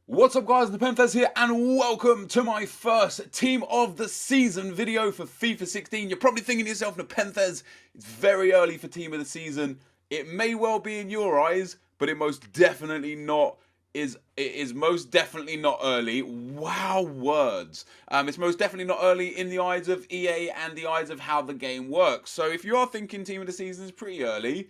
What's up guys, NepentheZ here and welcome to my first Team of the Season video for FIFA 16. You're probably thinking to yourself, NepentheZ, it's very early for Team of the Season. It may well be in your eyes, but it most definitely not is most definitely not early. Wow, words. It's most definitely not early in the eyes of EA and the eyes of how the game works. So if you are thinking Team of the Season is pretty early,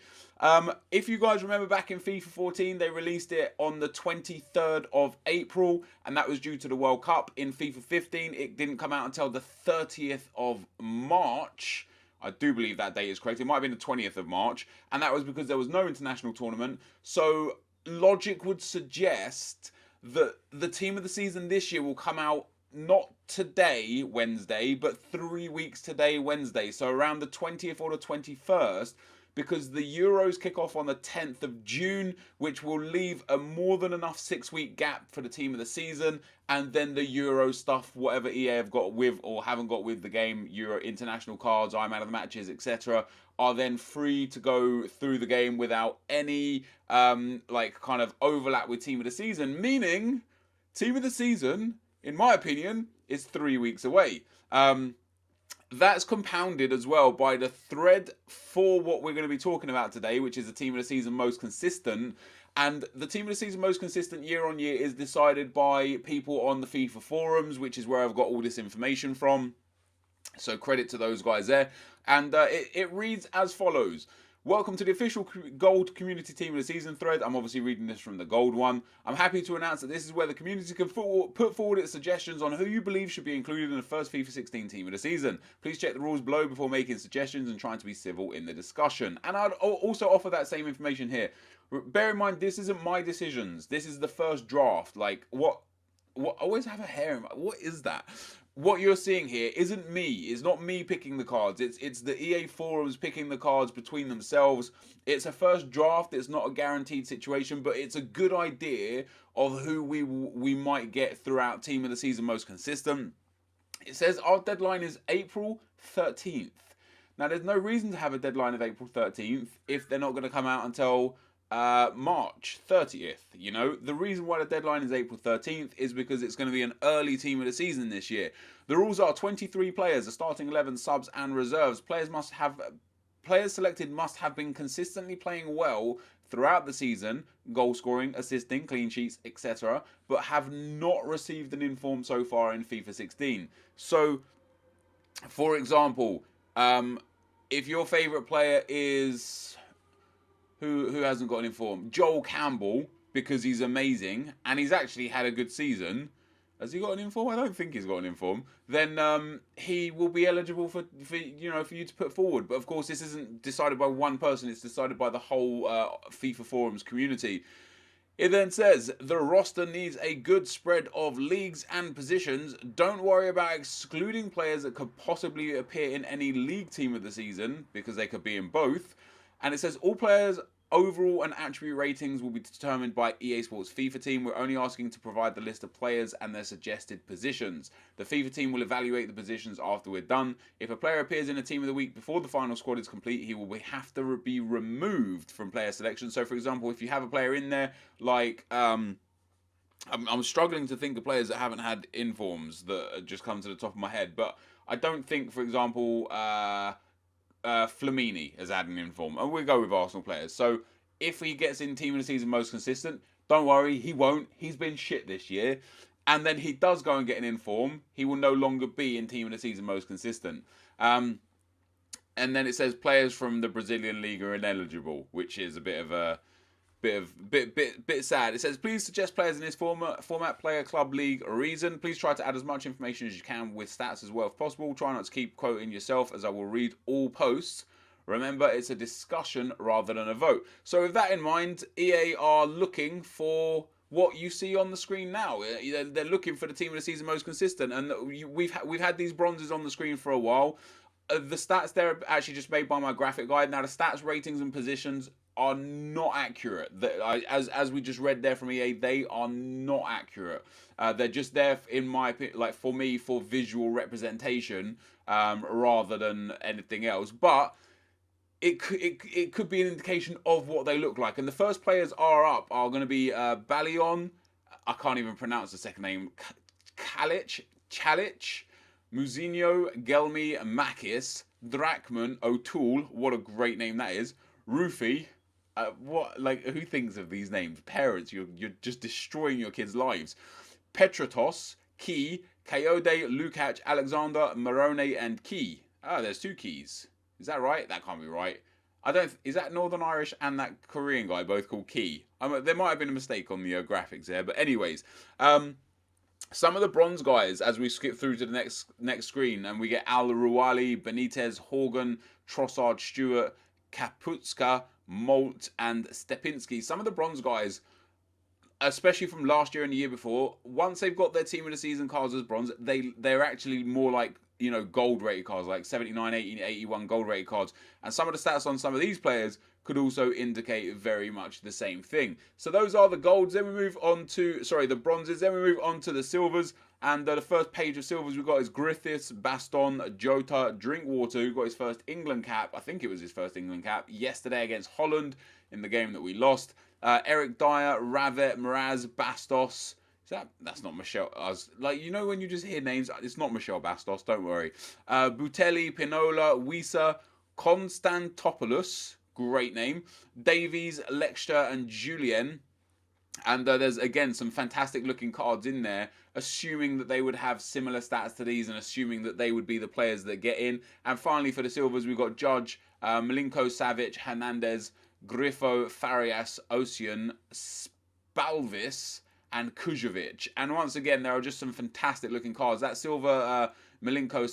if you guys remember back in FIFA 14, they released it on the 23rd of April, and that was due to the World Cup. In FIFA 15, it didn't come out until the 30th of March. I do believe that date is correct. It might have been the 20th of March, and that was because there was no international tournament. So logic would suggest that the Team of the Season this year will come out not today, Wednesday, but 3 weeks today, Wednesday. So around the 20th or the 21st, because the Euros kick off on the 10th of June, which will leave a more than enough 6-week gap for the Team of the Season, and then the Euro stuff, whatever EA have got with or haven't got with the game, Euro international cards, I'm out of the matches, etc., are then free to go through the game without any like kind of overlap with Team of the Season, meaning Team of the Season, in my opinion, is 3 weeks away. That's compounded as well by the thread for what we're going to be talking about today, which is the Team of the Season most consistent. And the Team of the Season most consistent year on year is decided by people on the FIFA forums, which is where I've got all this information from. So credit to those guys there. And it reads as follows. Welcome to the official Gold Community Team of the Season thread. I'm obviously reading this from the Gold one. I'm happy to announce that this is where the community can put forward its suggestions on who you believe should be included in the first FIFA 16 Team of the Season. Please check the rules below before making suggestions and trying to be civil in the discussion. And I'd also offer that same information here. Bear in mind, this isn't my decisions. This is the first draft. Like, what I always have a hair in my... What is that? What you're seeing here isn't me. It's not me picking the cards. It's the EA forums picking the cards between themselves. It's a first draft. It's not a guaranteed situation, but it's a good idea of who we might get throughout Team of the Season most consistent. It says our deadline is April 13th. Now, there's no reason to have a deadline of April 13th if they're not going to come out until March 30th. You know, the reason why the deadline is April 13th is because it's going to be an early Team of the Season this year. The rules are 23 players, a starting 11, subs and reserves. Players selected must have been consistently playing well throughout the season, goal scoring, assisting, clean sheets, etc., but have not received an inform so far in FIFA 16. So, for example, if your favourite player is... Who hasn't got an inform? Joel Campbell, because he's amazing and he's actually had a good season. Has he got an inform? I don't think he's got an inform. Then he will be eligible for you to put forward. But of course, this isn't decided by one person. It's decided by the whole FIFA forums community. It then says, the roster needs a good spread of leagues and positions. Don't worry about excluding players that could possibly appear in any league Team of the Season, because they could be in both. And it says all players' overall and attribute ratings will be determined by EA Sports FIFA team. We're only asking to provide the list of players and their suggested positions. The FIFA team will evaluate the positions after we're done. If a player appears in a Team of the Week before the final squad is complete, he will have to be removed from player selection. So, for example, if you have a player in there like... I'm struggling to think of players that haven't had informs that just come to the top of my head. But I don't think, for example... Flamini has had an inform, and we'll go with Arsenal players. So if he gets in Team of the Season most consistent, don't worry, he won't. He's been shit this year. And then he does go and get an inform, he will no longer be in Team of the Season most consistent. And then it says players from the Brazilian League are ineligible, which is a bit of a bit sad. It says, please suggest players in this format, player, club, league, or reason. Please try to add as much information as you can with stats as well if possible. Try not to keep quoting yourself, as I will read all posts. Remember, it's a discussion rather than a vote. So with that in mind, EA are looking for what you see on the screen now. They're looking for the Team of the Season most consistent, and we've had these bronzes on the screen for a while. The stats there are actually just made by my graphic guide. Now, the stats, ratings, and positions are not accurate. As we just read there from EA, they are not accurate. They're just there, in my opinion, like for me, for visual representation rather than anything else. But it could be an indication of what they look like. And the first players are up are going to be Balion, I can't even pronounce the second name. Chalic, Muzinho, Gelmi, Makis, Drachman, O'Toole. What a great name that is. Rufy. What, like, who thinks of these names? Parents, you're just destroying your kids' lives. Petratos, Key, Kayode, Lukac, Alexander, Morone, and Key. Oh, there's 2 keys. Is that right? That can't be right. I don't. Is that Northern Irish and that Korean guy both called Key? There might have been a mistake on the graphics there, but anyways, some of the bronze guys as we skip through to the next screen, and we get Al Ruwali, Benitez, Horgan, Trossard, Stewart, Kaputska, Molt, and Stepinski. Some of the bronze guys, especially from last year and the year before, once they've got their team of the season cards as bronze, they're actually more like, you know, gold rated cards, like 79, 80, 81 gold rated cards. And some of the stats on some of these players could also indicate very much the same thing. So those are the golds. Then we move on to, the bronzes. Then we move on to the silvers. And the first page of silvers we've got is Griffiths, Baston, Jota, Drinkwater, who got his first England cap. I think it was his first England cap yesterday against Holland in the game that we lost. Eric Dyer, Ravet, Mraz, Bastos. That's not Michelle. Like, you know, when you just hear names, it's not Michelle Bastos, don't worry. Butelli, Pinola, Wisa, Konstantopoulos, great name. Davies, Lexter, and Julien. And there's, again, some fantastic looking cards in there, assuming that they would have similar stats to these and assuming that they would be the players that get in. And finally, for the silvers, we've got Judge, Milinko Savic, Hernandez, Griffo, Farias, Ocean, Spalvis, and Kujovic. And once again, there are just some fantastic looking cards. That silver Milinkovic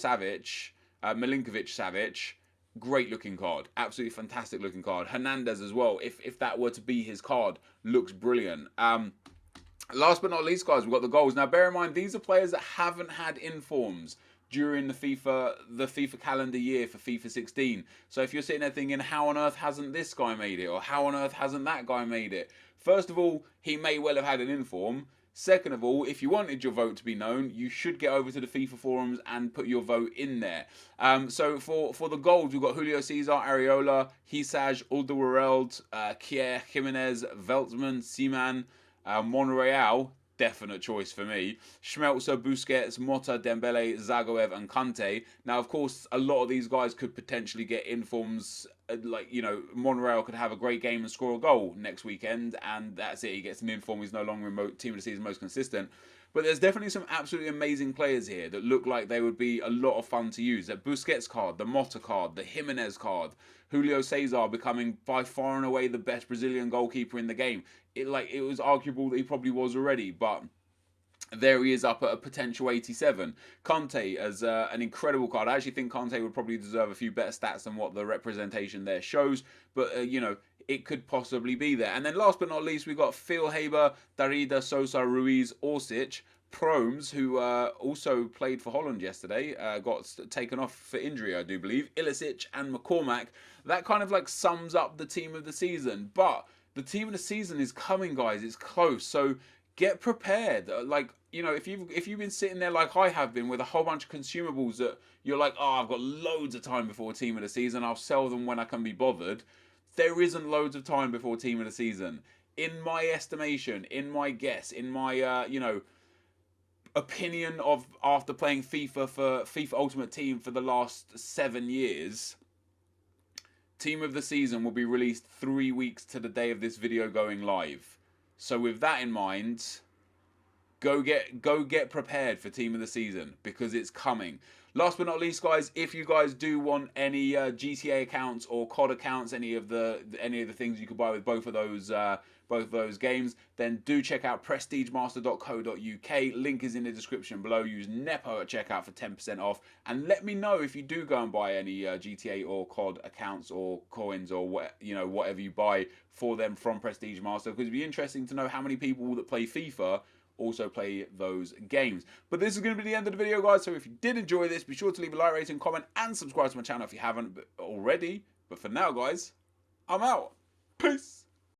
Savic, great looking card, absolutely fantastic looking card. Hernandez as well, if that were to be his card, looks brilliant. Last but not least, guys, we've got the goals. Now, bear in mind, these are players that haven't had informs during the FIFA calendar year for FIFA 16. So if you're sitting there thinking, how on earth hasn't this guy made it? Or how on earth hasn't that guy made it? First of all, he may well have had an inform. Second of all, if you wanted your vote to be known, you should get over to the FIFA forums and put your vote in there. So for the goals, we've got Julio Cesar, Areola, Hisaj, Alderweireld, Kier, Jimenez, Veltman, Seaman, Monreal. Definite choice for me. Schmelzer, Busquets, Mota, Dembele, Zagoev, and Kante. Now, of course, a lot of these guys could potentially get informs. Like, you know, Monreal could have a great game and score a goal next weekend, and that's it. He gets an inform. He's no longer in team of the season most consistent. But there's definitely some absolutely amazing players here that look like they would be a lot of fun to use. That Busquets card, the Mota card, the Jimenez card, Julio Cesar becoming by far and away the best Brazilian goalkeeper in the game. It was arguable that he probably was already, but there he is up at a potential 87. Kante as an incredible card. I actually think Kante would probably deserve a few better stats than what the representation there shows, but you know, it could possibly be there. And then last but not least, we've got Phil Haber, Darida, Sosa, Ruiz, Orsic, Promes, who also played for Holland yesterday, got taken off for injury, I do believe, Ilicic and McCormack. That kind of like sums up the team of the season. But the team of the season is coming, guys. It's close. So get prepared. Like, you know, if you've been sitting there like I have been with a whole bunch of consumables that you're like, oh, I've got loads of time before team of the season, I'll sell them when I can be bothered. There isn't loads of time before team of the season. In my estimation, in my guess, in my, you know, opinion of after playing FIFA Ultimate Team for the last 7 years, team of the season will be released 3 weeks to the day of this video going live. So with that in mind, go get prepared for team of the season because it's coming. Last but not least, guys, if you guys do want any GTA accounts or COD accounts, any of the things you could buy with both of those games, then do check out prestigemaster.co.uk. Link is in the description below. Use Nepo at checkout for 10% off, and let me know if you do go and buy any GTA or COD accounts or coins or whatever you buy for them from Prestige Master, because it'd be interesting to know how many people that play FIFA also play those games. But this is going to be the end of the video, guys. So if you did enjoy this, be sure to leave a like, rating, comment, and subscribe to my channel if you haven't already. But for now, guys, I'm out. Peace.